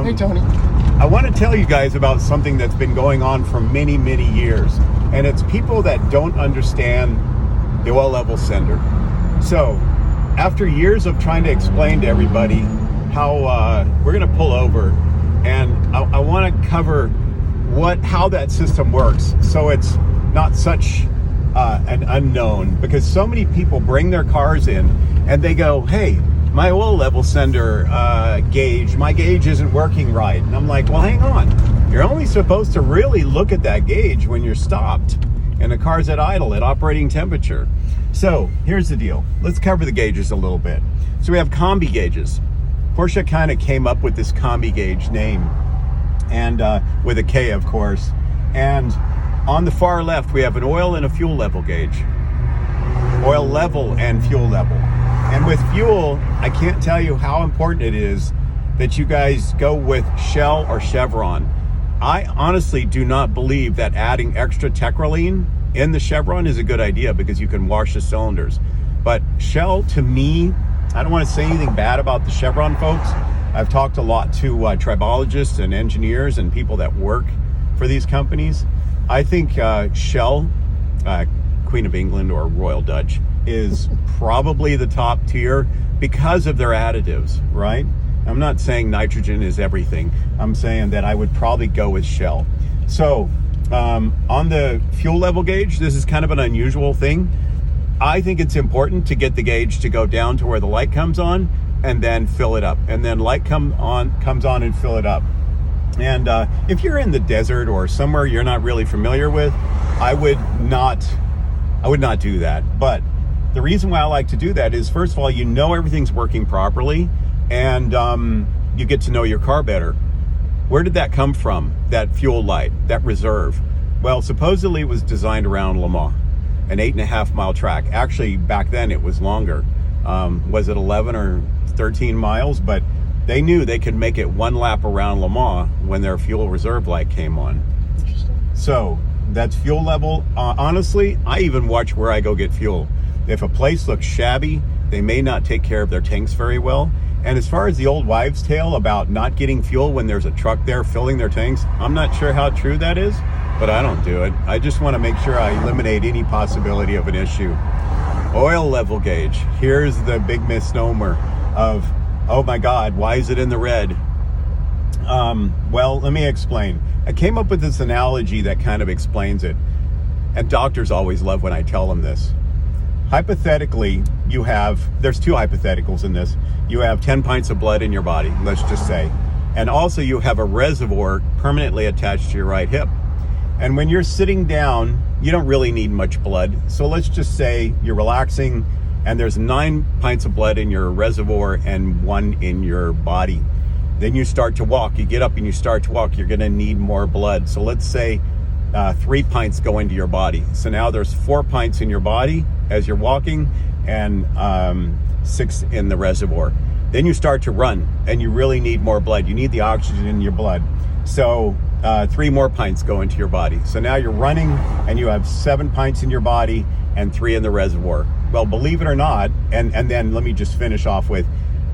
Hey, Tony. I want to tell you guys about something that's been going on for many, many years. And it's people that don't understand the oil level sender. So, after years of trying to explain to everybody how we're going to pull over, and I want to cover how that system works, so it's not such an unknown, because so many people bring their cars in and they go, hey, my oil level sender my gauge isn't working right. And I'm like, well, hang on. You're only supposed to really look at that gauge when you're stopped and the car's at idle at operating temperature. So here's the deal. Let's cover the gauges a little bit. So we have combi gauges. Porsche kind of came up with this combi gauge name, and with a K, of course. And on the far left, we have an oil and a fuel level gauge. Oil level and fuel level. And with fuel, I can't tell you how important it is that you guys go with Shell or Chevron. I honestly do not believe that adding extra Tetraline in the Chevron is a good idea, because you can wash the cylinders. But Shell, to me, I don't want to say anything bad about the Chevron folks. I've talked a lot to tribologists and engineers and people that work for these companies. I think Shell, Queen of England or Royal Dutch, is probably the top tier because of their additives, right? I'm not saying nitrogen is everything. I'm saying that I would probably go with Shell. So on the fuel level gauge, this is kind of an unusual thing. I think it's important to get the gauge to go down to where the light comes on and then fill it up. And then light comes on and fill it up. And if you're in the desert or somewhere you're not really familiar with, I would not do that. But the reason why I like to do that is, first of all, you know everything's working properly, and you get to know your car better. Where did that come from, that fuel light, that reserve? Well, supposedly it was designed around Le Mans, an 8.5 mile track. Actually, back then it was longer. Was it 11 or 13 miles? But they knew they could make it one lap around Le Mans when their fuel reserve light came on. So that's fuel level. Honestly, I even watch where I go get fuel. If a place looks shabby, they may not take care of their tanks very well. And as far as the old wives' tale about not getting fuel when there's a truck there filling their tanks, I'm not sure how true that is, but I don't do it. I just want to make sure I eliminate any possibility of an issue. Oil level gauge. Here's the big misnomer of, oh my God, why is it in the red? Well, let me explain. I came up with this analogy that kind of explains it. And doctors always love when I tell them this. Hypothetically, there's two hypotheticals in this. You have 10 pints of blood in your body, let's just say. And also you have a reservoir permanently attached to your right hip. And when you're sitting down, you don't really need much blood. So let's just say you're relaxing and there's 9 pints of blood in your reservoir and 1 in your body. Then you start to walk. You get up and you start to walk. You're going to need more blood. So let's say 3 pints go into your body. So now there's 4 pints in your body as you're walking, and 6 in the reservoir. Then you start to run and you really need more blood. You need the oxygen in your blood. So 3 more pints go into your body. So now you're running and you have 7 pints in your body and 3 in the reservoir. Well, believe it or not, and then let me just finish off with,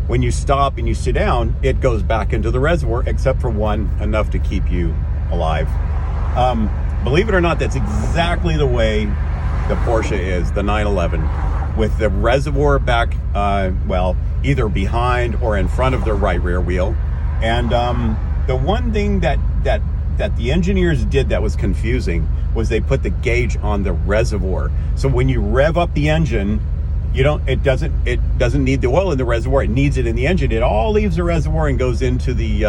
when you stop and you sit down, it goes back into the reservoir, except for 1, enough to keep you alive. Believe it or not, that's exactly the way the Porsche is, the 911, with the reservoir back, either behind or in front of the right rear wheel. And the one thing that the engineers did that was confusing was they put the gauge on the reservoir. So when you rev up the engine, it doesn't need the oil in the reservoir. It needs it in the engine. It all leaves the reservoir and goes into the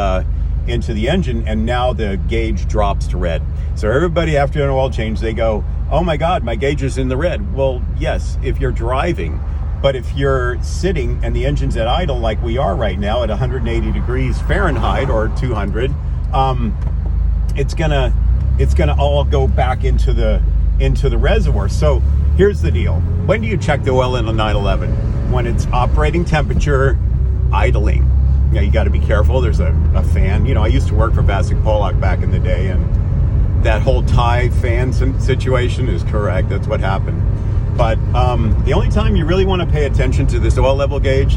engine, and now the gauge drops to red. So everybody, after an oil change, they go, oh my God, my gauge is in the red. Well, yes, if you're driving, but if you're sitting and the engine's at idle like we are right now at 180 degrees Fahrenheit or 200, it's gonna all go back into the reservoir. So here's the deal. When do you check the oil in a 911? When it's operating temperature, idling. Yeah, you got to be careful. There's a fan. I used to work for Vasek Polak back in the day, and that whole tie fan situation is correct. That's what happened. But the only time you really want to pay attention to this oil level gauge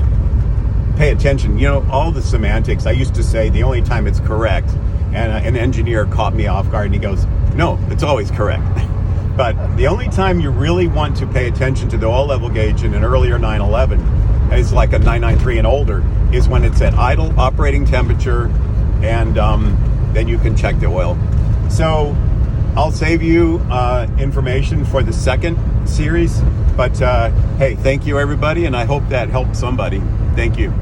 pay attention. You know, all the semantics. I used to say the only time it's correct, and an engineer caught me off guard and he goes, no, it's always correct. But the only time you really want to pay attention to the oil level gauge in an earlier 911 is like a 993 and older, is when it's at idle operating temperature, and then you can check the oil. So I'll save you information for the second series. But hey, thank you everybody, and I hope that helped somebody. Thank you.